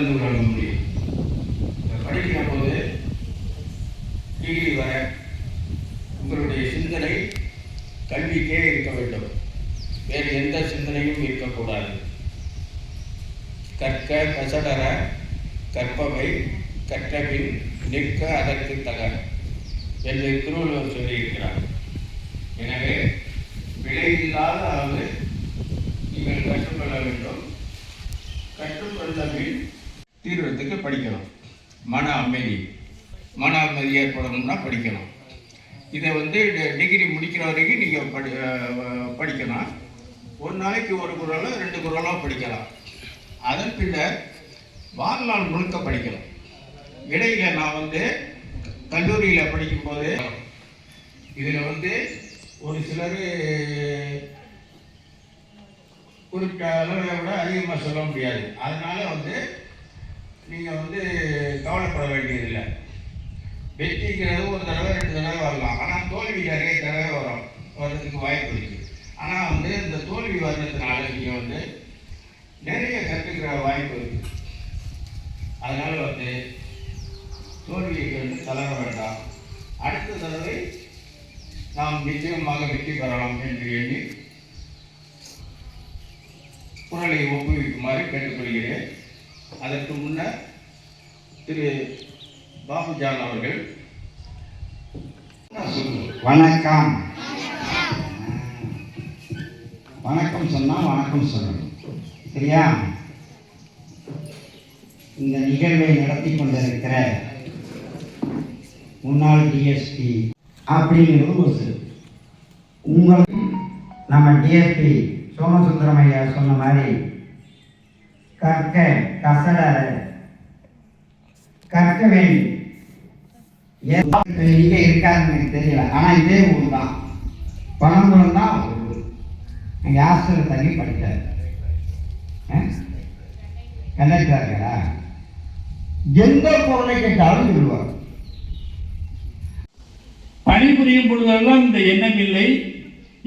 சிறந்து விளங்க முடியும். படிக்கிற போது டிகிரி வர உங்களுடைய சிந்தனை கல்விக்கே இருக்க வேண்டும், வேறு எந்த சிந்தனையும் இருக்கக்கூடாது. கற்க கசடர கற்பவை கற்றபின் நிற்க அதற்கு தக என்று திருவள்ளுவர் சொல்லியிருக்கிறார். எனவே விலையில்லாத அளவு நீங்கள் கற்றுக்கொள்ள வேண்டும். கற்றுக்கொண்ட பின் தீர்வத்துக்கு படிக்கணும். மன அமைதி ஏற்படணும்னா படிக்கணும். இதை டிகிரி முடிக்கிற வரைக்கும் நீங்கள் படிக்கணும். ஒரு நாளைக்கு ஒரு குறளோ 2 குறளோ படிக்கலாம். அதன் பின்னர் வாழ்நாள் முழுக்க படிக்கலாம். இடையில நான் கல்லூரியில் படிக்கும்போது இதில் ஒரு சிலர் குறிப்பிட்ட அளவை விட அதிகமாக சொல்ல முடியாது. அதனால் நீங்கள் கவலைப்பட வேண்டியதில்லை. வெற்றிங்கிறது ஒரு தடவை 2 தடவை வரலாம், ஆனால் தோல்வி நிறைய தடவை வர்றதுக்கு வாய்ப்பு இருக்குது. ஆனால் இந்த தோல்வி வர்றதுனால நீங்கள் நிறைய கற்றுக்கிற வாய்ப்பு இருக்குது. அதனால் தோல்வியை தளர வேண்டாம். அடுத்த தடவை நாம் நிச்சயமாக வெற்றி பெறலாம் என்று எண்ணி குரலை ஒப்புவிக்குமாறு கேட்டுக்கொள்கிறேன். அதற்கு முன்னர் திரு பாபுஜான் அவர்கள். வணக்கம். வணக்கம் சொன்னால் வணக்கம் சொல்லணும், சரியா? இந்த நிகழ்வை நடத்தி கொண்டிருக்கிற முன்னாள் டிஎஸ்பி அப்படிங்கிறது ஒரு சிறு உங்களுக்கு நம்ம டிஎஸ்பி சோமசுந்தரம் ஐயா சொன்ன மாதிரி கற்க கசடர கற்க வேண்டும். இங்கே இருக்காருன்னு எனக்கு தெரியல, ஆனால் இதே ஊர் தான், பணங்குளம் தான் ஊர். எங்கள் ஹாஸ்டலில் தங்கி படித்தார். கண்டக்டரா எந்த பொருளை கேட்டாலும் சொல்லுவார். பணிபுரியும் பொழுதெல்லாம் இந்த எண்ணம் இல்லை.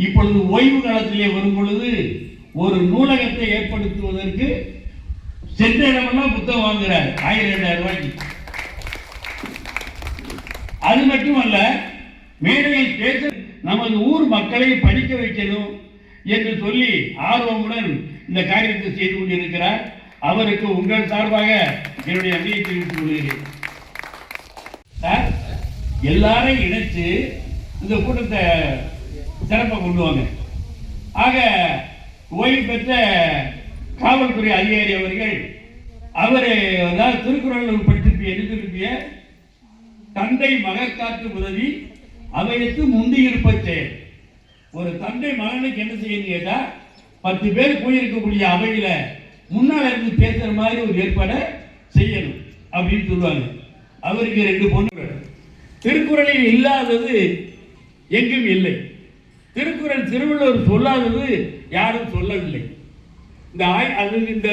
இப்பொழுது ஓய்வு காலத்திலே வரும் பொழுது ஒரு நூலகத்தை ஏற்படுத்துவதற்கு சென்ற இடமெல்லாம் புத்தகம் வாங்குகிறார் 1000-2000 ரூபாய்க்கு. அது மட்டுமல்ல, மேடையில் பேச நமது ஊர் மக்களை படிக்க வைக்கணும் என்று சொல்லி ஆர்வமுடன் இந்த காரியத்தை செய்து கொண்டிருக்கிறார். அவருக்கு உங்கள் சார்பாக என்னுடைய நன்றியை தெரிவித்துக் கொள்கிறேன். எல்லாரையும் இணைச்சு இந்த கூட்டத்தை சிறப்பாக கொண்டு வாங்க. ஆக ஓய்வு பெற்ற காவல்துறை அதிகாரி அவர்கள் திருக்குறள் படித்திருப்பிய எழுதிருப்பிய தந்தை மகற்காற்று உதவி அவையத்து முந்தி இருப்பச்சே. ஒரு தந்தை மகனுக்கு என்ன செய்யணும் கேட்டா 10 பேர் போயிருக்கக்கூடிய அவையில முன்னால் இருந்து பேசுற மாதிரி ஒரு ஏற்பாடை செய்யணும் அப்படின்னு சொல்லுவாங்க. அவருக்கு 2 பொண்ணுகள். திருக்குறளில் இல்லாதது எங்கும் இல்லை. திருக்குறள் திருவள்ளுவர் சொல்லாதது யாரும் சொல்லவில்லை. இந்த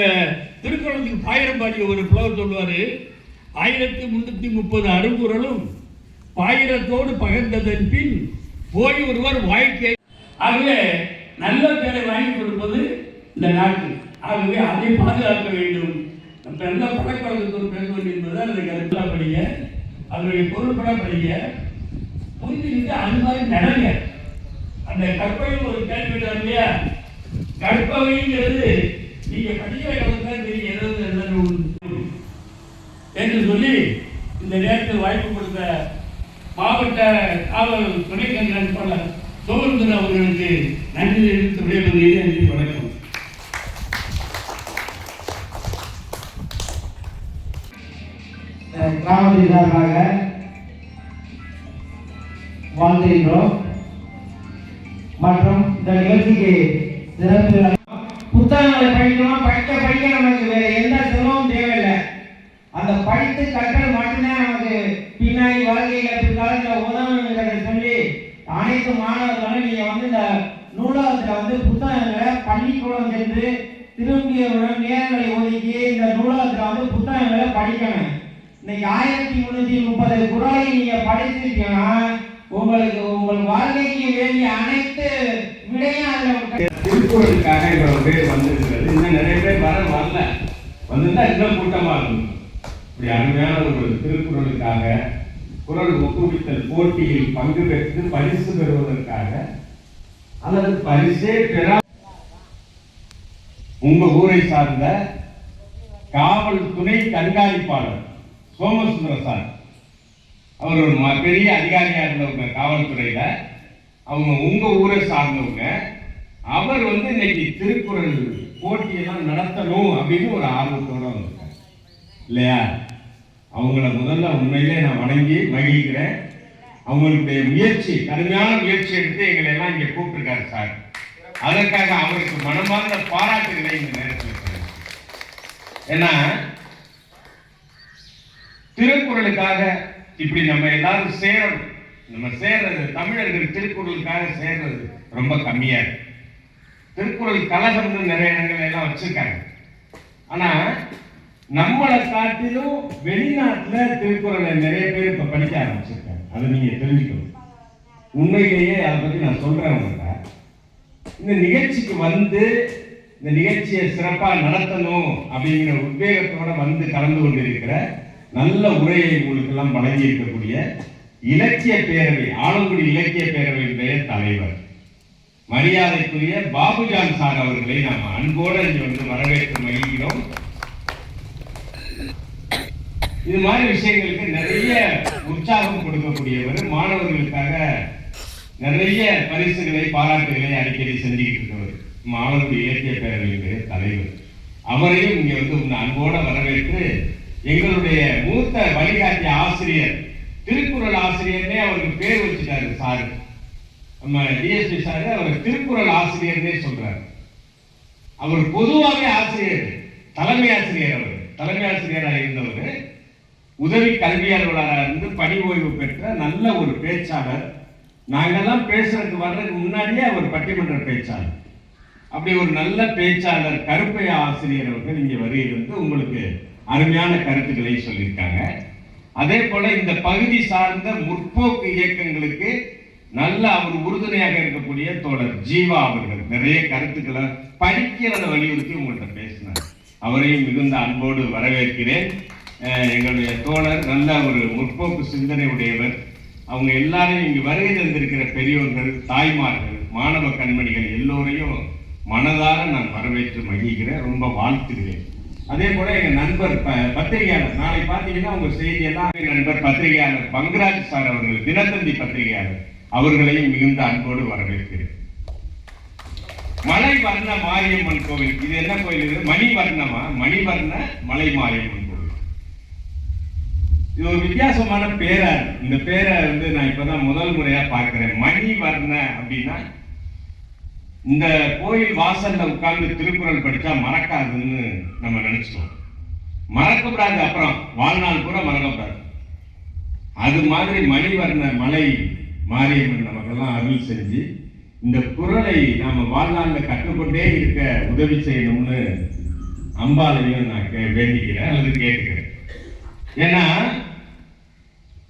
திருக்குறளுக்கு பாயிரம் பாடிய ஒரு புலவர் சொல்லுவாரு, 1330 அருங்குறளும் பாயிரத்தோடு பகர்ந்ததன் பின் போய் ஒருவர் வாழ்க்கை. ஆகவே நல்ல பேரை வாங்கி கொடுப்பது இந்த நாட்டு. ஆகவே அதை பாதுகாக்க வேண்டும். நம்ம நல்ல பழக்கவழக்கத்தோடு பேச வேண்டும் என்பதால் அதை கருத்தாக படிங்க, அவருடைய பொருள்பட படிங்க, புரிஞ்சுக்கிட்டு அது மாதிரி நடங்க. அந்த கற்பையில் ஒரு கேள்வி இல்லையா, கற்பவைங்கிறது நீங்க படிக்கிற காலத்தான் தெரியும் எதாவது என்று சொல்லி இந்த நேரத்தில் வாய்ப்பு கொடுத்த மாவட்ட காவல் துணை கண்காணிப்பாளர் சோமசுந்தரம் அவர்களுக்கு நன்றி தெரிவித்து விடைபெறுகிறேன். வணக்கம். கிராமத்தின் சார்பாக வாழ்ந்திருக்கிறோம் மற்றும் இந்த நிகழ்ச்சிக்கு சிறப்பு புத்தகங்களை படிக்கணும். படிக்க நமக்கு வேற எந்த செலவும் தேவையில்லை. அந்த படித்து கற்றல் மட்டும்தான் நமக்கு பின்னாடி வாழ்க்கையில பிற்காலத்தில் உதவுங்கிறத சொல்லி அனைத்து மாணவர்களும் நீங்க இந்த நூலகத்துல புத்தகங்களை பள்ளிக்கூடம் சென்று திரும்பியவுடன் நேரங்களை ஒதுக்கி இந்த நூலகத்துல புத்தகங்களை படிக்கணும். இன்னைக்கு 1330 குறளை நீங்க படிச்சிருக்கீங்கன்னா உங்களுக்கு உங்கள் வாழ்க்கைக்கு வேண்டிய அனைத்து விடையும் அதுல திருக்குறளுக்காக இவ்வளவு பேர் வந்திருக்கிறது. இன்னும் நிறைய பேர் வரல. வந்திருந்தா இன்னும் கூட்டமா இருக்கும். இப்படி அருமையான ஒரு திருக்குறளுக்காக குறள் ஒப்புவித்தல் போட்டியில் பங்கு பெற்று பரிசு பெறுவதற்காக அல்லது பரிசே பெறா உங்க ஊரை சார்ந்த காவல் துணை கண்காணிப்பாளர் சோமசுந்தர சார், அவர் ஒரு பெரிய அதிகாரியா இருந்தவங்க காவல்துறையில, அவங்க உங்க ஊரை சார்ந்தவங்க. அவர் இன்னைக்கு திருக்குறள் போட்டியெல்லாம் நடத்தணும் அப்படின்னு ஒரு ஆர்வத்தோட வந்திருக்காங்க இல்லையா? அவங்கள முதல்ல உண்மையிலே நான் வணங்கி மகிழ்கிறேன். அவங்களுடைய முயற்சி, கடுமையான முயற்சி எடுத்து எங்களை எல்லாம் இங்க கூப்பிட்டுருக்காரு சார். அதற்காக அவருக்கு மனமார்ந்த பாராட்டுகளை இந்த நேரத்தில் சொல்றேன். ஏன்னா திருக்குறளுக்காக இப்படி நம்ம எல்லாரும் சேரணும். நம்ம சேர்றது, தமிழர்கள் திருக்குறளுக்காக சேர்றது ரொம்ப கம்மியா இருக்கு. திருக்குறள் கழகம்னு நிறைய இடங்கள் எல்லாம் வச்சிருக்காங்க. ஆனா நம்மளை காட்டிலும் வெளிநாட்டுல திருக்குறளை நிறைய பேர் இப்ப படிக்க ஆரம்பிச்சிருக்காங்க. அதை நீங்க தெரிஞ்சுக்கணும். உண்மையிலேயே அதை பத்தி நான் சொல்றேன் உங்கள்கிட்ட. இந்த நிகழ்ச்சிக்கு இந்த நிகழ்ச்சியை சிறப்பா நடத்தணும் அப்படிங்கிற உத்வேகத்தோட கலந்து கொண்டிருக்கிற நல்ல உரையை உங்களுக்கு எல்லாம் வழங்கி இருக்கக்கூடிய இலக்கிய பேரவை, ஆலங்குடி இலக்கிய பேரவையினுடைய தலைவர் மரியாதைக்குரிய பாபுஜான் சார் அவர்களை நாம் அன்போடு இங்கே வரவேற்று மகிழ்கிறோம். இது மாதிரி விஷயங்களுக்கு நிறைய உற்சாகம் கொடுக்கக்கூடியவர், மாணவர்களுக்காக நிறைய பரிசுகளை பாராட்டுகளை அடிக்கடி செஞ்சுக்கிட்டு இருக்கவர் ஆலங்குடி இலக்கிய பேரவையினுடைய தலைவர். அவரையும் இங்க அன்போட வரவேற்று எங்களுடைய மூத்த வழிகாட்டிய ஆசிரியர், திருக்குறள் ஆசிரியர்னே அவருக்கு பேர் வச்சுட்டாரு சார். நம்ம டிஎஸ்பி சார் அவர் திருக்குறள் ஆசிரியர்னே சொல்றாரு. அவர் பொதுவாகவே ஆசிரியர், தலைமை ஆசிரியர். அவர் தலைமை ஆசிரியராக இருந்தவர், உதவி கல்வியாளராக இருந்து பணி ஓய்வு பெற்ற நல்ல ஒரு பேச்சாளர். நாங்கெல்லாம் பேசுறதுக்கு வர்றதுக்கு முன்னாடியே அவர் பட்டிமன்ற பேச்சாளர். அப்படி ஒரு நல்ல பேச்சாளர் கருப்பையா ஆசிரியர் அவர்கள் இங்கே வருகிறது உங்களுக்கு அருமையான கருத்துக்களை சொல்லியிருக்காங்க. அதே போல இந்த பகுதி சார்ந்த முற்போக்கு இயக்கங்களுக்கு நல்ல அவர் உறுதுணையாக இருக்கக்கூடிய தோழர் ஜீவா அவர்கள் நிறைய கருத்துக்களை படிக்கிறத வலியுறுத்தி உங்கள்கிட்ட பேசினார். அவரையும் மிகுந்த அன்போடு வரவேற்கிறேன். எங்களுடைய தோழர் நல்ல ஒரு முற்போக்கு சிந்தனை உடையவர். அவங்க எல்லாரையும் இங்கு வருகை தந்திருக்கிற பெரியோர்கள், தாய்மார்கள், மாணவ கண்மணிகள் எல்லோரையும் மனதார நான் வரவேற்று மகிழ்கிறேன், ரொம்ப வாழ்த்துகிறேன். அதே போல எங்க நண்பர் பத்திரிகையாளர், நாளை பார்த்தீங்கன்னா உங்க செய்தியெல்லாம் நண்பர் பத்திரிகையாளர் பங்கராஜ் சார் அவர்கள், தினத்தந்தி பத்திரிகையாளர், அவர்களையும் மிகுந்த அன்போடு வரவேற்கிறேன். மலை வர்ண மாரியம்மன் கோவில், இது என்ன கோயில்? இது மணிவர்ணமா? மணிவர்ண மலை மாரியம்மன் கோவில். இது ஒரு வித்தியாசமான பேரா. இந்த பேரை நான் இப்பதான் முதல் முறையா பார்க்கிறேன். மணிவர்ண அப்படின்னா இந்த கோயில் வாசல்ல உட்கார்ந்து திருக்குறள் படிச்சா மறக்காதுன்னு நம்ம நினைச்சிட்டோம். மறக்கப்படாது, அப்புறம் வாழ்நாள் கூட மறக்கப்படாது. அது மாதிரி மணிவர்ண மலை மாரியம்மன் நமக்கெல்லாம் அருள் செஞ்சு இந்த குறளை நாம வாழ்நாளில் கற்றுக்கொண்டே இருக்க உதவி செய்யணும்னு அம்பாலையும் நான் வேண்டிக்கிறேன் அல்லது கேட்டுக்கிறேன். ஏன்னா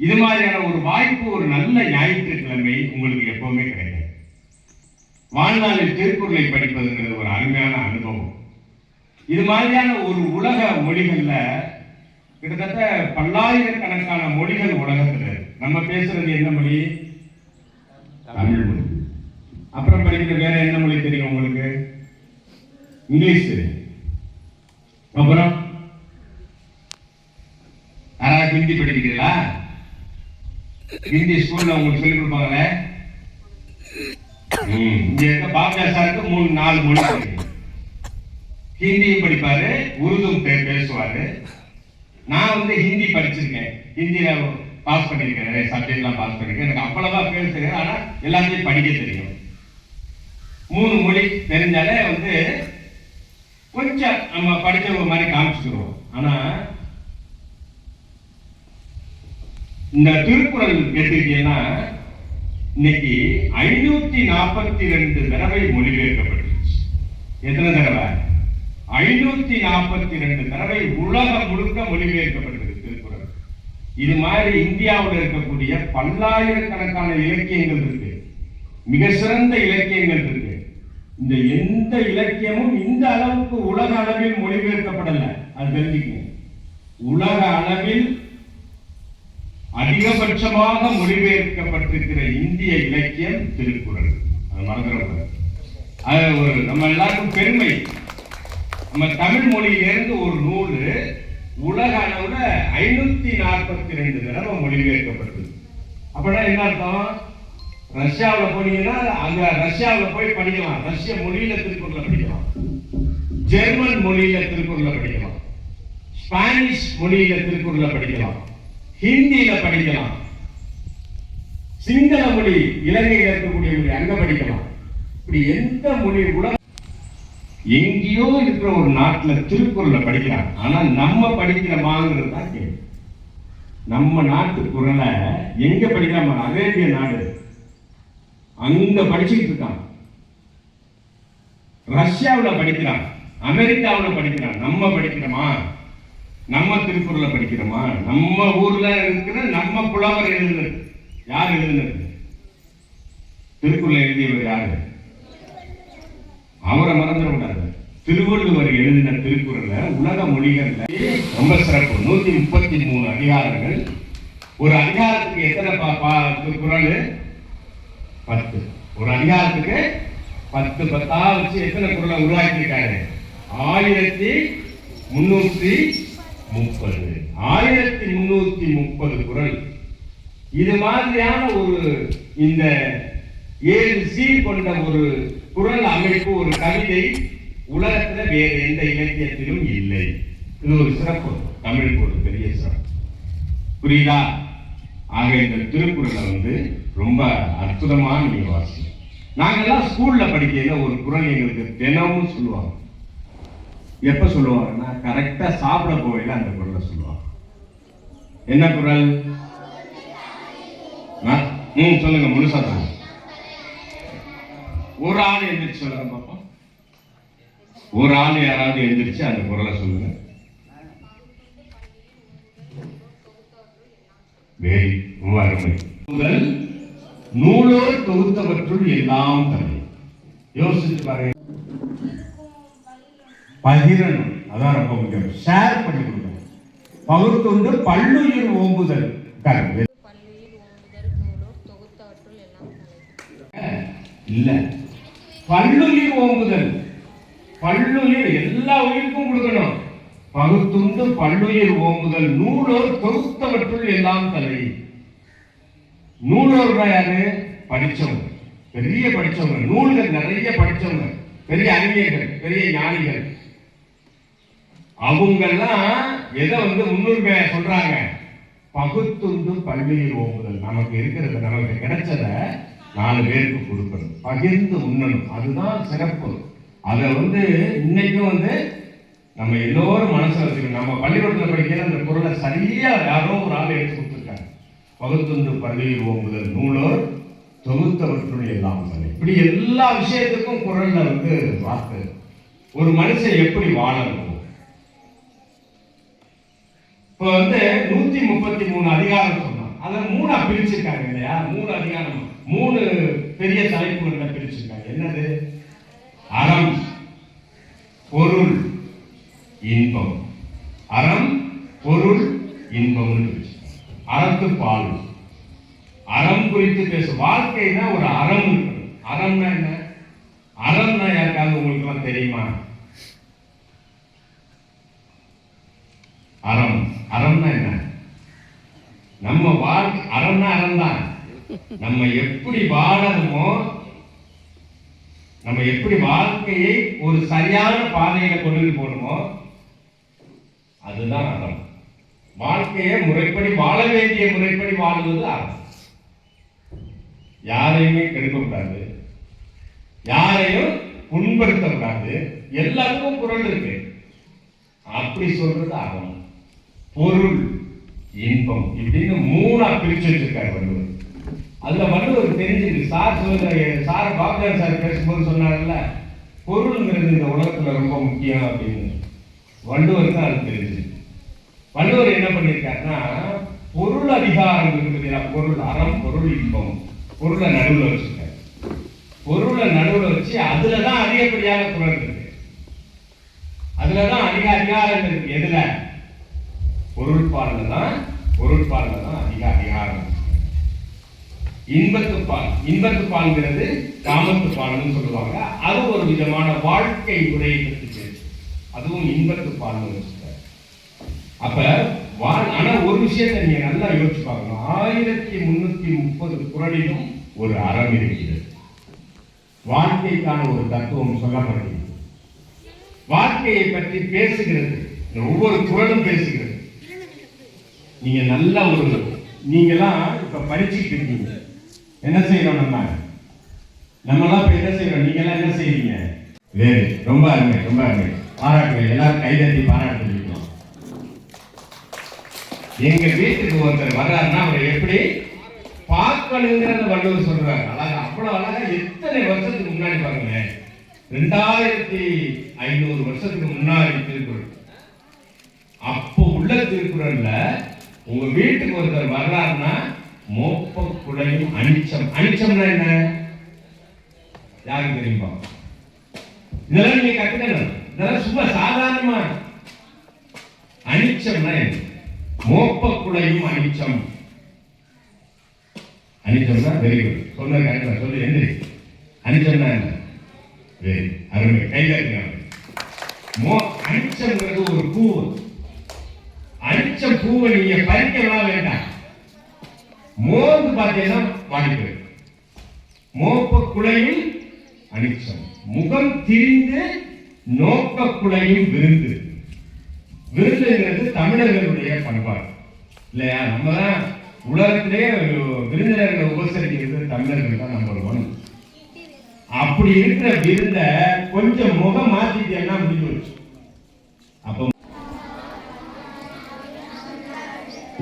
இது மாதிரியான ஒரு வாய்ப்பு ஒரு நல்ல ஞாயிற்றுக்கிழமை உங்களுக்கு எப்பவுமே கிடையாது. வாழ்நாளில் திருக்குறளை படிப்பதுங்கிறது ஒரு அருமையான அனுபவம். இது மாதிரியான ஒரு உலக மொழிகள்ல கிட்டத்தட்ட பல்லாயிரக்கணக்கான மொழிகள் உலகத்துல நம்ம பேசுறது என்ன மொழி? தமிழ் மொழி. அப்புறம் படிக்கிற வேற என்ன மொழி தெரியும் உங்களுக்கு? இங்கிலீஷ் தெரியும். அப்புறம் யாராவது ஹிந்தி படிக்கிறீங்களா? ஹிந்தி ஸ்கூல்ல உங்களுக்கு சொல்லி கொடுப்பாங்களே. இங்க இருக்க பாபா சாருக்கு 3-4 மொழி தெரியும். ஹிந்தியும் படிப்பாரு, உருதும் பேசுவாரு. நான் ஹிந்தி படிச்சிருக்கேன், ஹிந்தியில பாஸ் பண்ணிருக்கேன், நிறைய சப்ஜெக்ட் எல்லாம் பாஸ் பண்ணிருக்கேன். எனக்கு அவ்வளவா பேச தெரியும், ஆனா எல்லாத்தையும் படிக்க தெரியும். 3 மொழி தெரிஞ்சாலே கொஞ்சம் நம்ம படிச்ச மாதிரி காமிச்சுக்கிறோம். ஆனா இந்த திருக்குறள் எடுத்துக்கிட்டீங்கன்னா இன்னைக்கு 542 தடவை மொழிபெயர்க்கப்பட்டுச்சு. எத்தனை தடவை? 542 தடவை உலகம் முழுக்க மொழிபெயர்க்கப்பட்டது திருக்குறள். இது மாதிரி இந்தியாவில் இருக்கக்கூடிய பல்லாயிரக்கணக்கான இலக்கியங்கள் இருக்கு, மிக சிறந்த இலக்கியங்கள் இருக்கு. இந்த எந்த இலக்கியமும் இந்த அளவுக்கு உலக அளவில் மொழிபெயர்க்கப்படல. அது தெரிஞ்சுக்கணும். உலக அளவில் அதிகபட்சமாக மொழிபெயர்க்கப்பட்டிருக்கிற இந்திய இலக்கியம் திருக்குறள். அது மறந்துடக்கூடாது. அது நம்ம எல்லாருக்கும் பெருமை. நம்ம தமிழ் மொழியிலிருந்து ஒரு நூல் உலக அளவுல 542 தடவை மொழிபெயர்க்கப்பட்டது. அப்படின்னா என்ன அர்த்தம்? ரஷ்யாவில் போனீங்கன்னா அங்க ரஷ்யாவில் போய் படிக்கலாம், ரஷ்ய மொழியில திருக்குறளை படிக்கலாம், ஜெர்மன் மொழியில திருக்குறளை படிக்கலாம், ஸ்பானிஷ் மொழியில திருக்குறளை படிக்கலாம், ஹிந்தியில படிக்கலாம், சிங்கள மொழி இலங்கையில் இருக்கக்கூடிய மொழி அங்க படிக்கலாம். இப்படி எந்த மொழி உலக எங்கேயோ இருக்கிற ஒரு நாட்டில் திருக்குறளை படிக்கிறாங்க. ஆனா நம்ம படிக்கிறோமாங்கிறது தான் கேள்வி. நம்ம நாட்டு குறளை எங்க படிக்கிறாம? அரேபிய நாடு அங்க படிச்சுட்டு இருக்கான், ரஷ்யாவில் படிக்கிறான், அமெரிக்காவில் படிக்கிறான். நம்ம படிக்கிறோமா? நம்ம திருக்குறளை படிக்கிறோமா? நம்ம ஊர்ல இருக்கிற நம்ம புலவர் எழுதுனது. யார் எழுதுனது? திருக்குறளை எழுதியவர் யாரு? அவரை மறந்துடக்கூடாது. திருவள்ளுவர் எழுதின திருக்குறளை உலக மொழிகள்ல ரொம்ப சிறப்பு. 133 அதிகாரங்கள். ஒரு அதிகாரத்துக்கு எத்தனை குறள்? 10. ஒரு அதிகாரத்துக்கு 10 வச்சு எத்தனை குறளை உருவாக்கியிருக்காரு? 1330. 1330 குறள். இது மாதிரியான ஒரு இந்த 7 சீர் கொண்ட ஒரு குறள் அமைப்பு, ஒரு கவிதை உலகத்துல வேறு எந்த இலக்கியத்திலும் இல்லை. இது ஒரு சிறப்பு, தமிழுக்கு ஒரு பெரிய சிறப்பு. புரியுதா? ஆக இந்த திருக்குறளை ரொம்ப அற்புதமான நீங்க வாசி. நாங்கெல்லாம் ஸ்கூல்ல படிக்கையில ஒரு குறள் எங்களுக்கு தினமும் சொல்லுவாங்க. எப்ப சொல்லுவாங்கன்னா கரெக்டா சாப்பிட போவையில அந்த குறளை சொல்லுவாங்க. என்ன குறள்? சொல்லுங்க, முழுசா சொல்லுங்க. ஒரு ஆள் எந்திரிச்சு சொல்லுங்க பாப்போம். ஒரு ஆள் யாராவது எந்திரிச்சு அந்த குறளை சொல்லுங்க. வேறு ரொம்ப அருமை. முதல் நூலோர் தொகுத்தவற்றுள் எல்லாம் தலை. யோசிச்சு பாருங்க. பகிரணும், அதான் ரொம்ப முக்கியம். ஷேர் பண்ணி கொடுக்கணும். பகுத்துண்டு பல்லுயிர் ஓம்புதல். இல்ல, பல்லுயிர் ஓம்புதல். பல்லுயிர் எல்லா உயிருக்கும் கொடுக்கணும். பகுத்துண்டு பல்லுயிர் ஓம்புதல் நூலோர் தொகுத்தவற்றுள் எல்லாம் தலை. நூலோர் யாரு? படிச்சவங்க, பெரிய படிச்சவங்க, நூல்கள் நிறைய படிச்சவங்க, பெரிய அறிஞர்கள், பெரிய ஞானிகள். அவங்கெல்லாம் எதை முன்னுரிமையா சொல்றாங்க? பகுத்துண்டு பல்லுயிர் ஓம்புதல். நமக்கு இருக்கிறது, நமக்கு கிடைச்சத 4 பேருக்கு கொடுக்கணும், பகிர்ந்து உண்ணணும். அதுதான் சிறப்பு. அதை இன்னைக்கும் நம்ம எல்லோரும் மனசுல வச்சுக்கணும். நம்ம பள்ளிக்கூடத்தில் படிக்கிற அந்த குறளை சரியா யாரோ ஒரு ஆள் எடுத்து கொடுத்துருக்காங்க. பகுத்துண்டு பல்லுயிர் ஓம்புதல் நூலோர் தொகுத்தவற்றுள் எல்லாம் தலை. இப்படி எல்லா விஷயத்துக்கும் குறள்ல வார்த்தை. ஒரு மனுஷன் எப்படி வாழணும்? இப்போ 133 அதிகாரம் சொன்னோம். அதை 3 பிரிச்சிருக்காங்க இல்லையா? 3 அதிகாரம், 3 பெரிய தலைப்புகளை பிரிச்சிருக்காங்க. என்னது? அறம், பொருள், இன்பம். அறம், பொருள், இன்பம். அறத்துப்பால். அறம் குறித்து பேசும். வாழ்க்கைனா ஒரு அறம் இருக்கணும். அறம்னா என்ன? அறம்னா யாருக்காவது உங்களுக்கு எல்லாம் தெரியுமா? அறம், அறம்னா என்ன? நம்ம அறம்னா அறம் தான். நம்ம எப்படி வாழணுமோ, நம்ம எப்படி வாழ்க்கையை ஒரு சரியான பாதையில கொண்டு போகணுமோ அதுதான் அறம். வாழ்க்கையை முறைப்படி வாழ வேண்டிய முறைப்படி வாழ்வது அறம். யாரையுமே கெடுக்கக்கூடாது, யாரையும் புண்படுத்தக்கூடாது. எல்லாருக்கும் குறள் இருக்கு. அப்படி சொல்றது அறம். பொருள், இன்பம் இப்படின்னு 3 பிரிச்சு வச்சிருக்காரு வள்ளுவர். அதுல வள்ளுவர் தெரிஞ்சுது. சார பாக்டர் சார் பேசும்போது சொன்னார்ல, பொருள்ங்கிறது இந்த உலகத்துல ரொம்ப முக்கியம் அப்படின்னு. வள்ளுவருக்கு அது தெரிஞ்சு. வள்ளுவர் என்ன பண்ணியிருக்காருன்னா, பொருள் அதிகாரம் இருக்குது. பொருள், அறம், பொருள், இன்பம். பொருளை நடுவில் வச்சிருக்காரு. பொருளை நடுவில் வச்சு அதுலதான் அதிகப்படியான குறள் இருக்கு. அதுல அதுலதான் அதிகாரம் இருக்கு. எதுல? பொருட்பால்ல தான் அதிக அதிகாரம். இன்பத்துப்பால்ங்கிறது காமத்துப்பால்னு சொல்லுவாங்க. அது ஒரு விதமான வாழ்க்கை முறையை பற்றி பேசு. அதுவும் இன்பத்துப்பால்னு சொல்றாரு. அப்ப ஆனா ஒரு விஷயத்தை நீங்க நல்லா யோசிச்சு பார்க்கணும். 1330 குறளிலும் ஒரு அறம் இருக்கிறது. வாழ்க்கைக்கான ஒரு தத்துவம் சொல்லப்படுகிறது. வாழ்க்கையை பற்றி பேசுகிறது. ஒவ்வொரு குறளும் பேசுகிறது. நீங்க நல்ல நீங்கெல்லாம் இப்ப படிச்சுட்டு இருக்கீங்க. என்ன செய்யறோம்? நம்மலாம் இப்ப என்ன செய்யறோம்? நீங்க எல்லாம் என்ன செய்றீங்க? வேறு ரொம்ப அருமை, ரொம்ப அருமை. பாராட்டுகள். எல்லாரும் கைதட்டி பாராட்டு இருக்கணும். எங்க வீட்டுக்கு ஒருத்தர் வர்றாருன்னா அவரை எப்படி பார்க்கணுங்கிறத வள்ளுவர் சொல்றாரு. அழகா, அவ்வளவு அழகா. எத்தனை வருஷத்துக்கு முன்னாடி பாருங்களேன், 2500 வருஷத்துக்கு முன்னாடி திருக்குறள். அப்போ உள்ள திருக்குறள்ல உங்க வீட்டுக்கு ஒருத்தர் வர்றாருன்னா மோப்ப குடையும் அனிச்சம். அனிச்சம்னா என்ன? யாருக்கு தெரியுமா? இதெல்லாம் நீங்க கத்துக்கணும். இதெல்லாம் சும்மா சாதாரணமா. அனிச்சம்னா என்ன? மோப்ப குடையும் அனிச்சம். அனிச்சம்னா வெரி குட். சொன்னது கரெக்டா சொல்லி எந்திரி. அனிச்சம்னா என்ன? வெரி அருமை. கைதட்டுங்க. அனிச்சம்ங்கிறது ஒரு பூ. அனிச்ச பூவை நீங்க பறிக்கலாம் வேண்டாம். மோந்து பார்த்தீங்கன்னா வாடிப்பு. மோப்ப குலையும் அனிச்சம். முகம் திரிந்து நோக்க குலையும் விருந்து. விருந்துங்கிறது தமிழர்களுடைய பண்பாடு இல்லையா? நம்ம தான் உலகத்திலே விருந்தினர்களை உபசரிக்கிறது தமிழர்கள் தான் நம்பர் 1. அப்படி இருக்கிற விருந்த கொஞ்சம் முகம் மாத்திட்டேன்னா முடிஞ்சு வச்சு. அப்போ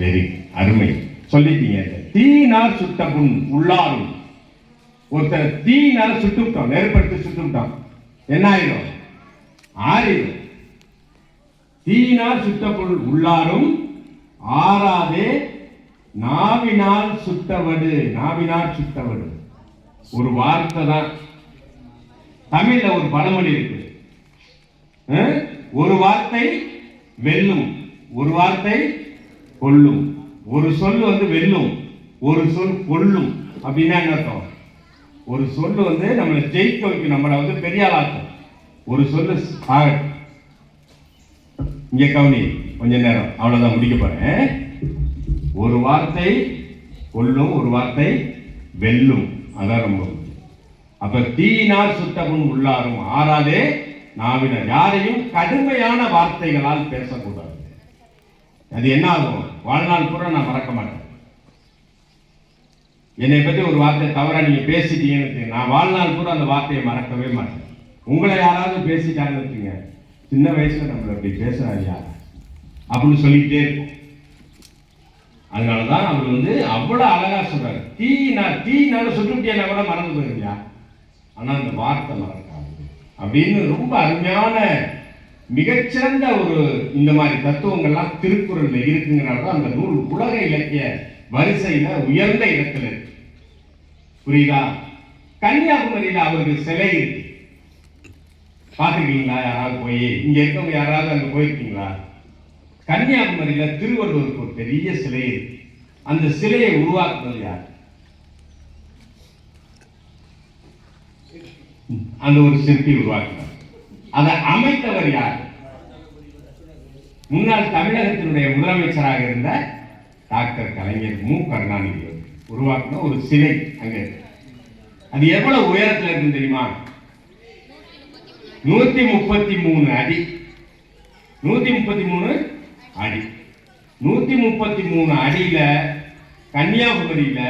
வெரி அருமை சொல்லிட்டீங்க. தீயினால் சுட்ட புண் உள்ளாரும். ஒருத்தர் தீயினால சுட்டுவிட்டோம், நெருப்படுத்தி சுட்டுவிட்டோம், என்ன ஆயிடும்? ஆறிடும். தீயினால் சுட்ட புண் உள்ளாரும் ஆறாதே நாவினால் சுட்டவடு. நாவினால் சுட்டவடு ஒரு வார்த்தை தான். தமிழ்ல ஒரு பழமொழி இருக்கு. ஒரு வார்த்தை வெல்லும், ஒரு வார்த்தை கொல்லும். ஒரு சொல் வெல்லும், ஒரு சொல் கொல்லும். அப்படின்னா என்ன அர்த்தம்? ஒரு சொல் நம்மளை ஜெயிக்க வைக்கும், நம்மளை பெரிய ஆளாக்கும். ஒரு சொல்லு இங்க கவனி கொஞ்ச நேரம், அவ்வளவுதான் முடிக்க போறேன். ஒரு வார்த்தை கொல்லும், ஒரு வார்த்தை வெல்லும். அதான் ரொம்ப முக்கியம். அப்ப தீயினால் சுட்டமுன் உள்ளாரும் ஆறாதே நாவினர். யாரையும் கடுமையான வார்த்தைகளால் பேசக்கூடாது. அது என்ன ஆகும்? வாழ்நாள் பூரா நான் மறக்க மாட்டேன். என்னை பற்றி ஒரு வார்த்தை தவறா நீங்க பேசிட்டீங்கன்னு நான் வாழ்நாள் பூரா அந்த வார்த்தையை மறக்கவே மாட்டேன். உங்களை யாராவது பேசிட்டாங்கன்னு வச்சுங்க, சின்ன வயசுல நம்மள அப்படி பேசுறாரு யார் அப்படின்னு சொல்லிக்கிட்டே இருக்கும். அதனாலதான் அவர் அவ்வளவு அழகா சொல்றாரு. தீயினால சுட்டுட்டியா கூட மறந்து போயிருக்கியா, ஆனா அந்த வார்த்தை மறக்காது அப்படின்னு ரொம்ப அருமையான மிகச்சிறந்த ஒரு இந்த மாதிரி தத்துவங்கள்லாம் திருக்குறள்ல இருக்குங்கிறனால அந்த நூல் உலக இலக்கிய வரிசையில உயர்ந்த இடத்துல இருக்கு. புரியுதா? கன்னியாகுமரியில அவருக்கு சிலை இருக்கு. பார்த்துருக்கீங்களா? யாராவது போய் இங்க இருக்கவங்க யாராவது அங்க போயிருக்கீங்களா? கன்னியாகுமரியில திருவள்ளுவருக்கு ஒரு பெரிய சிலை இருக்கு. அந்த சிலையை உருவாக்குவது யார்? அந்த ஒரு சிற்பி உருவாக்கினார். அதை அமைத்தவர் யார்? முன்னாள் தமிழகத்தினுடைய முதலமைச்சராக இருந்த டாக்டர் கலைஞர் மு. கருணாநிதி உருவாக்கின ஒரு சிலை அங்க. அது எவ்வளவு உயரத்தில் இருக்கு தெரியுமா? 133 அடி. 133 அடி. 133 அடியில கன்னியாகுமரியில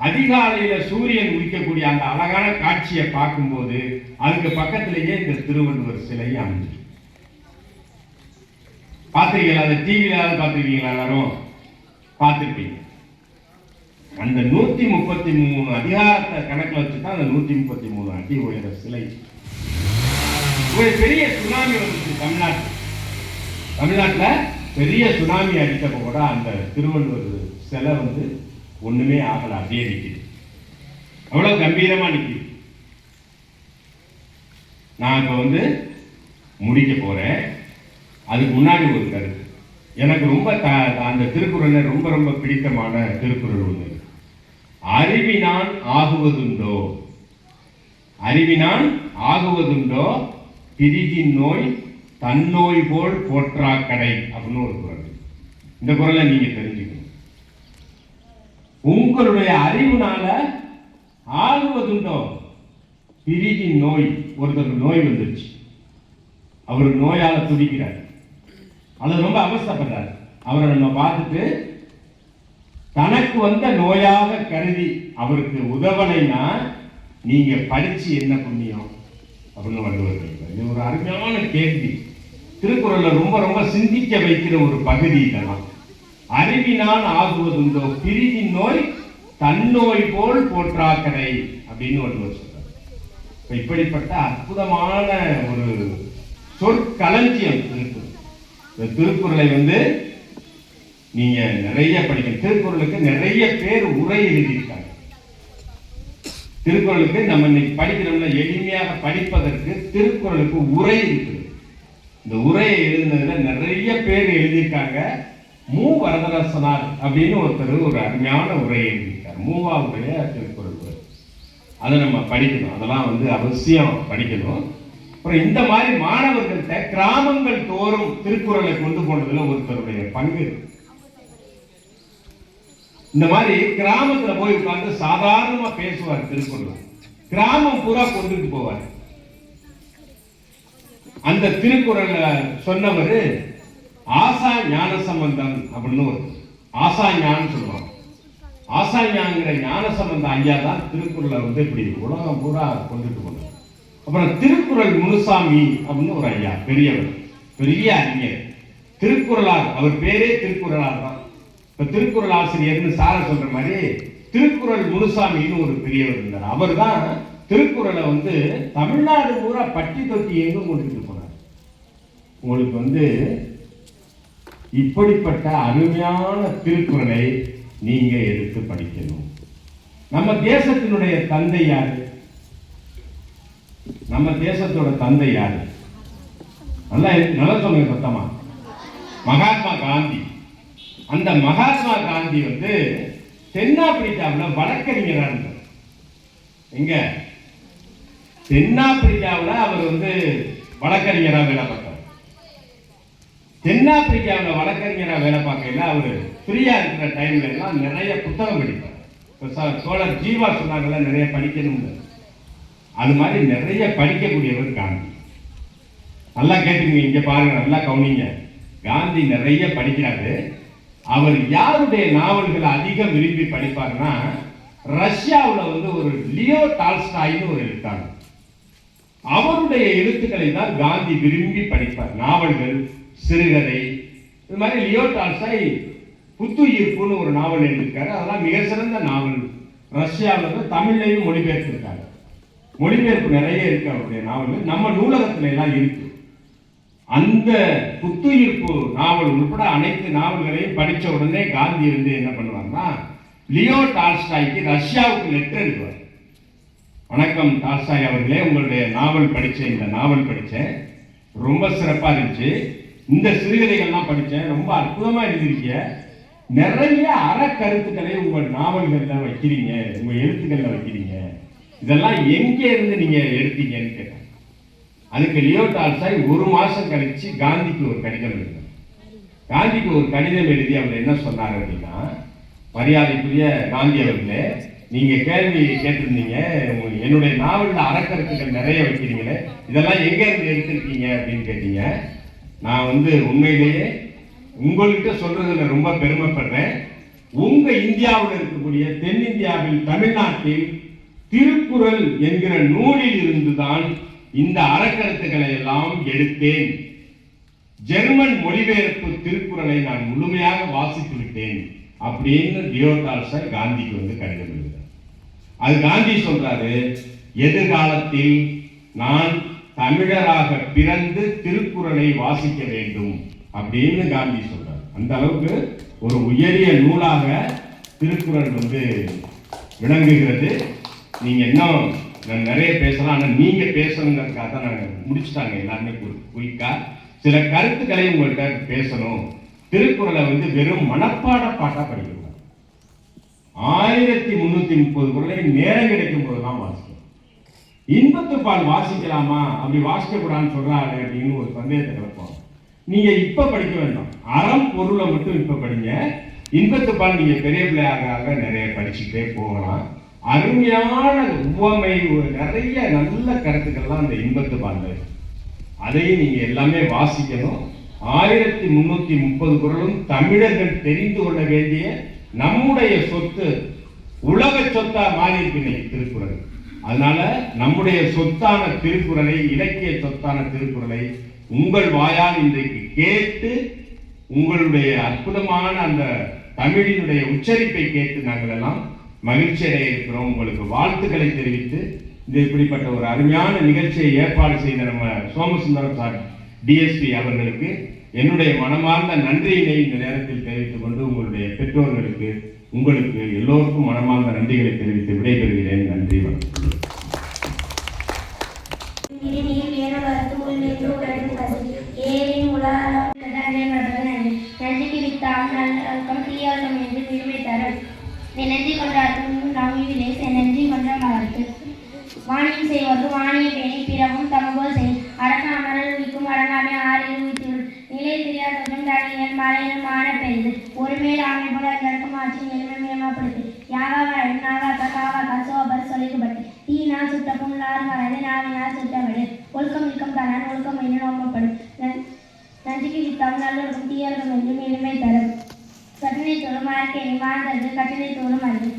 அதிகாலையில சூரியன் உதிக்கக்கூடிய அந்த அழகான காட்சியை பார்க்கும்போது அதுக்கு பக்கத்திலேயே இந்த திருவள்ளுவர் சிலையை அமைஞ்சு பார்த்திருக்கீங்களா? அந்த டிவியில பார்த்திருக்கீங்களா? எல்லாரும் பார்த்திருப்பீங்க. அந்த 133 அதிகாரத்தை கணக்கில் வச்சுதான் அந்த 133 அடி உயர சிலை. ஒரு பெரிய சுனாமி வந்துச்சு தமிழ்நாட்டுல பெரிய சுனாமி அடித்தப்ப கூட அந்த திருவள்ளுவர் சிலை ஒண்ணுமே ஆகல, அப்படியே நிக்குது. அவ்வளவு கம்பீரமா நிக்குது. நான் இப்ப முடிக்க போறேன். அதுக்கு முன்னாடி ஒரு கருத்து எனக்கு ரொம்ப அந்த திருக்குறளில் ரொம்ப ரொம்ப பிடித்தமான திருக்குறள் ஒன்று. அறிவினான் ஆகுவதுண்டோ, அறிவினான் ஆகுவதுண்டோ, பிரிதின் நோய் தன்னோய் போல் போற்றாக்கடை அப்படின்னு ஒரு குறள். இந்த குறளை நீங்க தெரிஞ்சுக்கணும். உங்களுடைய அறிவுனால ஆகுவதுண்டோ, பிரிதின் நோய். ஒருத்தருக்கு நோய் வந்துருச்சு, அவர் நோயால துடிக்கிறார், அது ரொம்ப அவஸ்தைப்படுறார். அவரை நம்ம பார்த்துட்டு தனக்கு வந்த நோயாக கருதி அவருக்கு உதவலைன்னா நீங்க படிச்சு என்ன புண்ணியம் அப்படின்னு வள்ளுவர். இது ஒரு அருமையான கேள்வி. திருக்குறள்ல ரொம்ப ரொம்ப சிந்திக்க வைக்கிற ஒரு பகுதி இதெல்லாம். அறிவினால் ஆகுவதுண்டோ, பிரிதின் நோய் தன்னோய் போல் போற்றாக்கடை அப்படின்னு வள்ளுவர் சொல்றார். இப்படிப்பட்ட அற்புதமான ஒரு சொற்களஞ்சியம் திருக்குறள். இந்த திருக்குறளை நீங்க நிறைய படிக்கணும். திருக்குறளுக்கு நிறைய பேர் உரை எழுதியிருக்காங்க. திருக்குறளுக்கு நம்ம இன்னைக்கு படிக்கிறோம்ல, எளிமையாக படிப்பதற்கு திருக்குறளுக்கு உரை இருக்குது. இந்த உரையை எழுதினதுல நிறைய பேர் எழுதியிருக்காங்க. மு வரதராசனார் அப்படின்னு ஒருத்தர் ஒரு அருமையான உரை எழுதியிருக்கார். மூவாவுடைய திருக்குறள் உரை. அதை நம்ம படிக்கணும். அதெல்லாம் அவசியம் படிக்கணும். அப்புறம் இந்த மாதிரி மாணவர்கள்ட்ட கிராமங்கள் தோறும் திருக்குறளை கொண்டு போனதுல ஒருத்தருடைய பங்கு. இந்த மாதிரி கிராமத்துல போய் உட்கார்ந்து சாதாரணமா பேசுவார் திருக்குறள். கிராமம் பூரா கொண்டுட்டு போவார். அந்த திருக்குறளை சொன்னவர் ஆசா ஞான சம்பந்தம் அப்படின்னு ஒரு ஆசா ஞானம் சொல்லுவாங்க. ஆசா ஞானங்கிற ஞான சம்பந்தம் ஐயா தான் திருக்குறளை இப்படி உலகம் பூரா கொண்டுட்டு போனார். அப்புறம் திருக்குறள் முனுசாமி அப்படின்னு ஒரு ஐயா, பெரியவர், பெரிய அறிஞர், திருக்குறளார். அவர் பேரே திருக்குறளார் தான். இப்ப திருக்குறள் ஆசிரியர்னு சார சொல்ற மாதிரி திருக்குறள் முனுசாமின்னு ஒரு பெரியவர் இருந்தார். அவர் தான் திருக்குறளை தமிழ்நாடு பூரா பட்டி தொட்டி எங்கும் கொண்டுட்டு போனார். உங்களுக்கு இப்படிப்பட்ட அருமையான திருக்குறளை நீங்க எடுத்து படிக்கணும். நம்ம தேசத்தினுடைய தந்தை யாரு? நம்ம தேசத்தோட தந்தை யாரு? நல்லா சொல்லுங்க சத்தமா. மகாத்மா காந்தி. அந்த மகாத்மா காந்தி தென்னாப்பிரிக்காவில் வழக்கறிஞராக இருந்தார். எங்க? தென்னாப்பிரிக்காவில் அவர் வழக்கறிஞராக வேலை பார்த்தார். தென்னாப்பிரிக்காவில் வழக்கறிஞராக வேலை பார்க்கல அவர் ஃப்ரீயா இருக்கிற டைம்ல எல்லாம் நிறைய புத்தகம் படிப்பார். சோழர் ஜீவா சொன்னாங்கல்ல, நிறைய படிக்கணும். அது மாதிரி நிறைய படிக்கக்கூடியவர் காந்தி. நல்லா கேட்டுங்க, இங்க பாருங்க, நல்லா கவனிங்க. காந்தி நிறைய படிக்கிறாரு. அவர் யாருடைய நாவல்களை அதிகம் விரும்பி படிப்பார்னா, ரஷ்யாவில் ஒரு லியோ டால்ஸ்டாய்னு ஒரு எழுத்தாளர், அவருடைய எழுத்துக்களை தான் காந்தி விரும்பி படிப்பார். நாவல்கள், சிறுகதை, இது மாதிரி லியோ டால்ஸ்டாய் புத்துயிர்ப்புன்னு ஒரு நாவல் எழுதியிருக்காரு. அதெல்லாம் மிக சிறந்த நாவல். ரஷ்யாவில் தமிழ்லையும் மொழிபெயர்த்திருக்காரு. மொழிபெயர்ப்பு நிறைய இருக்கு அவருடைய நாவல். நம்ம நூலகத்துல எல்லாம் இருக்கு. அந்த புத்துயிர்ப்பு நாவல் உட்பட அனைத்து நாவல்களையும் படிச்ச உடனே காந்தி என்ன பண்ணுவார்னா, லியோ டால்ஸ்டாய்க்கு ரஷ்யாவுக்கு லெட்டர் எழுதுவார். வணக்கம் டால்ஸ்டாய் அவர்களே, உங்களுடைய நாவல் படிச்சேன், இந்த நாவல் படிச்சேன், ரொம்ப சிறப்பா இருந்துச்சு. இந்த சிறுகதைகள்லாம் படிச்சேன், ரொம்ப அற்புதமா எழுதிருக்கீங்க. நிறைய அறக்கருத்துக்களை உங்கள் நாவல்கள்ல வைக்கிறீங்க, உங்க எழுத்துக்கள்ல வைக்கிறீங்க. இதெல்லாம் எங்கே இருந்து நீங்க எடுத்தீங்கன்னு கேட்டாங்க. அதுக்கு லியோ டால்ஸ்டாய் ஒரு மாசம் கழிச்சு காந்திக்கு ஒரு கடிதம் எழுதினார். காந்திக்கு ஒரு கடிதம் எழுதி அவர் என்ன சொன்னார் அப்படின்னா, மரியாதைக்குரிய காந்தி அவர்களே, நீங்க கேள்வி கேட்டிருந்தீங்க, என்னுடைய நாவலில் அறக்கருத்துக்கள் நிறைய வைக்கிறீங்களே, இதெல்லாம் எங்க இருந்து எடுத்திருக்கீங்க அப்படின்னு கேட்டீங்க. நான் உண்மையிலேயே உங்கள்கிட்ட சொல்றதுல ரொம்ப பெருமைப்படுறேன். உங்க இந்தியாவில் இருக்கக்கூடிய தென்னிந்தியாவில் தமிழ்நாட்டில் திருக்குறள் என்கிற நூலில் இருந்துதான் இந்த அறக்கருத்துக்களை எல்லாம் எடுத்தேன். ஜெர்மன் மொழிபெயர்ப்பு திருக்குறளை நான் முழுமையாக வாசித்து விட்டேன் அப்படின்னு லியோ டால்ஸ்டாய் காந்திக்கு கடிதம் எழுதுறார். அது காந்தி சொல்றாரு, எதிர்காலத்தில் நான் தமிழராக பிறந்து திருக்குறளை வாசிக்க வேண்டும் அப்படின்னு காந்தி சொல்றார். அந்த அளவுக்கு ஒரு உயரிய நூலாக திருக்குறள் விளங்குகிறது. நீங்க இன்னும் நிறைய பேசலாம், ஆனா நீங்க பேசணுங்கிறதுக்காக தான் நாங்கள் முடிச்சுட்டாங்க எல்லாருமே குயிக்கா. சில கருத்துக்களை உங்கள்கிட்ட பேசணும். திருக்குறளை வந்து வெறும் மனப்பாட பாட்டா படிக்கணும். 1330 குறளை நேரம் கிடைக்கும் போதுதான் வாசிக்கணும். இன்பத்துப்பால் வாசிக்கலாமா, அப்படி வாசிக்க கூடாதுன்னு சொல்றாரு அப்படின்னு ஒரு சந்தேகத்தை கிளப்போம். நீங்க இப்ப படிக்க வேண்டாம், அறம் பொருளை மட்டும் இப்ப படிங்க. இன்பத்துப்பால் நீங்க பெரிய பிள்ளையாக நிறைய படிச்சுட்டே போகலாம். அருமையான உவமை, நிறைய நல்ல கருத்துக்கள்லாம் அந்த இன்பத்துப்பால், அதையும் நீங்க எல்லாமே வாசிக்கணும். 1330 குறளும் தமிழர்கள் தெரிந்து கொள்ள வேண்டிய நம்முடைய சொத்து, உலக சொத்தா மாறி இருக்கு திருக்குறள். அதனால நம்முடைய சொத்தான திருக்குறளை, இலக்கிய சொத்தான திருக்குறளை உங்கள் வாயால் இன்றைக்கு கேட்டு, உங்களுடைய அற்புதமான அந்த தமிழினுடைய உச்சரிப்பை கேட்டு நாங்கள் எல்லாம் மகிழ்ச்சி அடைய இருக்கிறோம். உங்களுக்கு வாழ்த்துக்களை தெரிவித்து இந்த இப்படிப்பட்ட ஒரு அருமையான நிகழ்ச்சியை ஏற்பாடு செய்த நம்ம சோமசுந்தரம் சார் டிஎஸ்பி அவர்களுக்கு என்னுடைய மனமார்ந்த நன்றியினை இந்த நேரத்தில் தெரிவித்துக் கொண்டு, உங்களுடைய பெற்றோர்களுக்கு, உங்களுக்கு எல்லோருக்கும் மனமார்ந்த நன்றிகளை தெரிவித்து விடைபெறுகிறேன். நன்றி, வணக்கம். வாணியம் செய்வது வாணிய பேணி பிறவும் தமபோல் செய் அடக்க அமரல் உயிக்கும் அடங்காமை ஆறில் உயிர்த்திவிடும் நிலை தெரியாதவற்றும் தனியல் மலையிலும் மான பெரிது ஒரு மேல் ஆமை போல கிடக்கும் ஆட்சி எளிமை மேம்படுத்து யாவா வரை நாவாக்கா காவாக்கா சோபர் சொல்லிக்கப்பட்டு தீனா சுட்ட புண்ணாறு மறந்து நாவினால் சுட்டவிடு ஒழுக்கம் இழுக்கம் தரான் ஒழுக்கம் என்று நோக்கப்படும் நஞ்சுக்கு வித்தாவும் நல்லொழுக்கும் தீயல்கம் என்றும் எளிமை தரும் கட்டினை தோறும் வாழ்க்கையை வாழ்ந்தது கட்டினை தோறும் அறிவு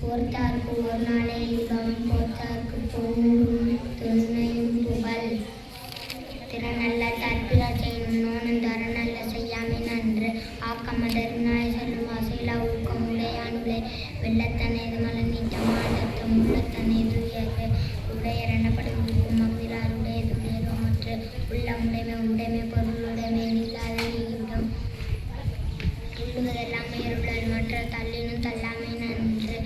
போர்த்தார்க்கு ஒரு நாளே இன்பம் போர்த்தார்க்கு பொன்னும் துணையும் புகழ் திறனல்ல தற்பிற செய்யும் நோனும் தரநல்ல செய்யாமை நன்று ஆக்கமதர்னாய் செல்லும் ஆசையிலா ஊக்கம் உடையானுளே வெள்ளத்தனது மல நீட்டம் ஆட்டத்தம் உள்ளத்தனது உயர்வு உடையர் எனப்படும் மகிழார் உடையது உடையதோமற்று உள்ள உடைமை பொருளுடைமை இல்லாத நீட்டம் இல்லுவதெல்லாம் உயர்வுள்ளல் மற்ற தள்ளினும் தள்ளாமை நன்று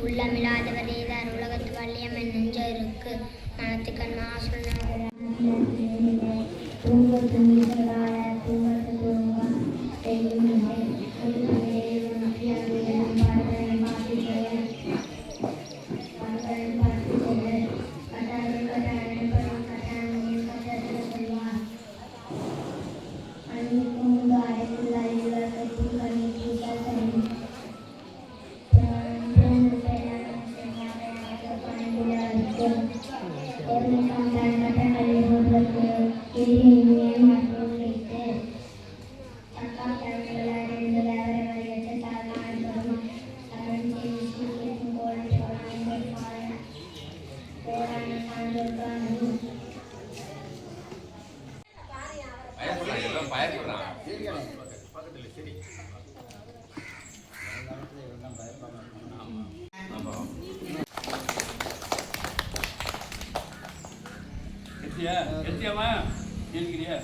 உள்ளமில்லாதவர் ஏதார் உலகத்து வள்ளியம் என் நெஞ்சருக்கு மனத்துக்கண் மாசுள் எத்தியாமா இருக்கிறியா?